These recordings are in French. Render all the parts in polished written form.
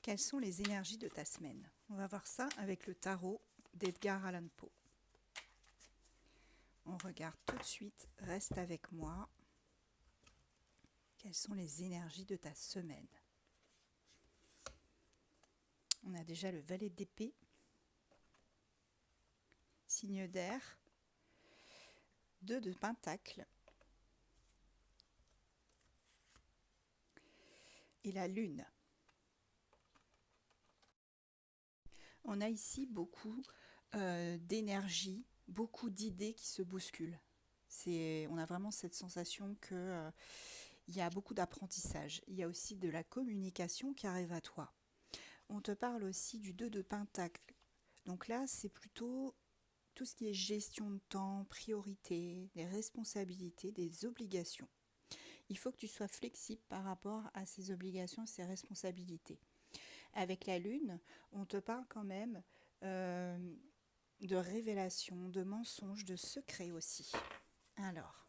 Quelles sont les énergies de ta semaine? On va voir ça avec le tarot d'Edgar Allan Poe. On regarde tout de suite, reste avec moi. Quelles sont les énergies de ta semaine? On a déjà le valet d'épée, signe d'air, 2 de pentacle et la lune. On a ici beaucoup d'énergie, beaucoup d'idées qui se bousculent. On a vraiment cette sensation que il y a beaucoup d'apprentissage. Il y a aussi de la communication qui arrive à toi. On te parle aussi du 2 de pentacle. Donc là, c'est plutôt tout ce qui est gestion de temps, priorité, des responsabilités, des obligations. Il faut que tu sois flexible par rapport à ces obligations, ces responsabilités. Avec la lune, on te parle quand même de révélations, de mensonges, de secrets aussi. Alors,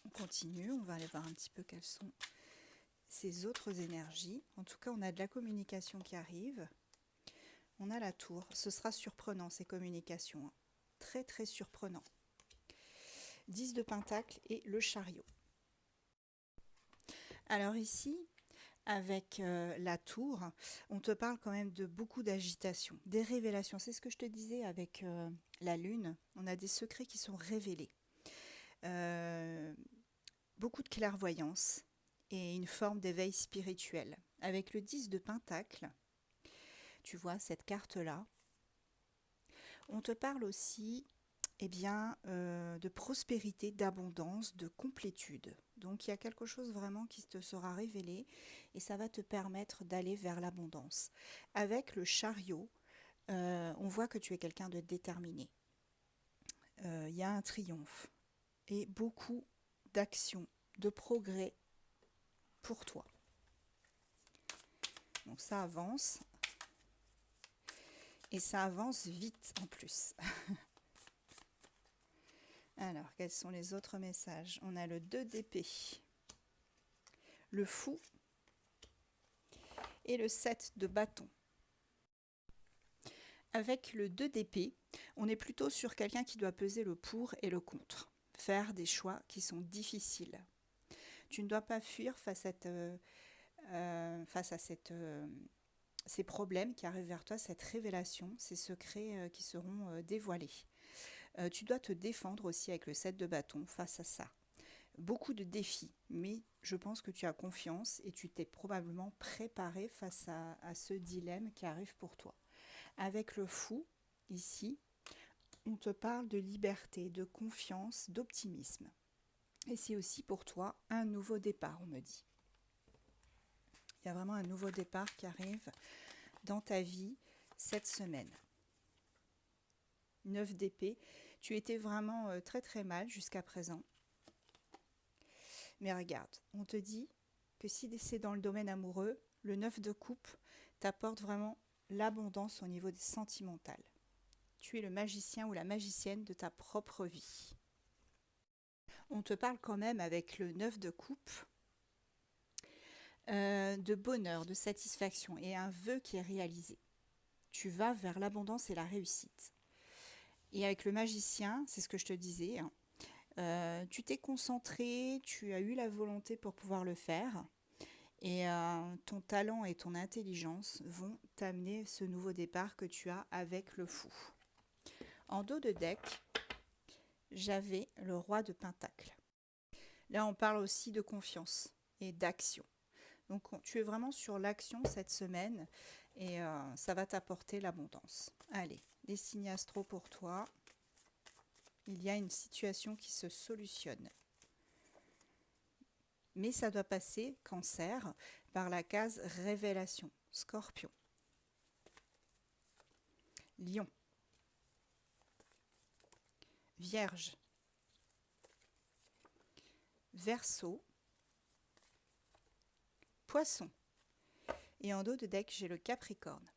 on continue, on va aller voir un petit peu quelles sont ces autres énergies. En tout cas, on a de la communication qui arrive. On a la tour. Ce sera surprenant, ces communications. Hein. Très, très surprenant. 10 de pentacle et le chariot. Alors ici, avec la tour, on te parle quand même de beaucoup d'agitation, des révélations. C'est ce que je te disais avec la lune. On a des secrets qui sont révélés. Beaucoup de clairvoyance et une forme d'éveil spirituel. Avec le 10 de pentacle, tu vois cette carte-là, on te parle aussi de prospérité, d'abondance, de complétude. Donc il y a quelque chose vraiment qui te sera révélé et ça va te permettre d'aller vers l'abondance. Avec le chariot, on voit que tu es quelqu'un de déterminé. Il y a un triomphe et beaucoup d'action, de progrès pour toi. Donc ça avance. Et ça avance vite en plus. Alors, quels sont les autres messages? On a le 2 d'épée, le fou et le 7 de bâton. Avec le 2 d'épée, on est plutôt sur quelqu'un qui doit peser le pour et le contre, faire des choix qui sont difficiles. Tu ne dois pas fuir face à ces problèmes qui arrivent vers toi, cette révélation, ces secrets qui seront dévoilés. Tu dois te défendre aussi avec le 7 de bâton face à ça. Beaucoup de défis, mais je pense que tu as confiance et tu t'es probablement préparé face à ce dilemme qui arrive pour toi. Avec le fou, ici, on te parle de liberté, de confiance, d'optimisme. Et c'est aussi pour toi un nouveau départ, on me dit. Il y a vraiment un nouveau départ qui arrive dans ta vie cette semaine. 9 d'épée, tu étais vraiment très très mal jusqu'à présent. Mais regarde, on te dit que si c'est dans le domaine amoureux, le 9 de coupe t'apporte vraiment l'abondance au niveau des sentimental. Tu es le magicien ou la magicienne de ta propre vie. On te parle quand même avec le 9 de coupe de bonheur, de satisfaction et un vœu qui est réalisé. Tu vas vers l'abondance et la réussite. Et avec le magicien, c'est ce que je te disais, tu t'es concentré, tu as eu la volonté pour pouvoir le faire. Et ton talent et ton intelligence vont t'amener ce nouveau départ que tu as avec le fou. En dos de deck, j'avais le roi de pentacle. Là, on parle aussi de confiance et d'action. Donc, tu es vraiment sur l'action cette semaine et ça va t'apporter l'abondance. Allez, des signes astro pour toi. Il y a une situation qui se solutionne. Mais ça doit passer, Cancer, par la case révélation. Scorpion. Lion. Vierge. Verseau. Poisson. Et en dos de deck, j'ai le Capricorne.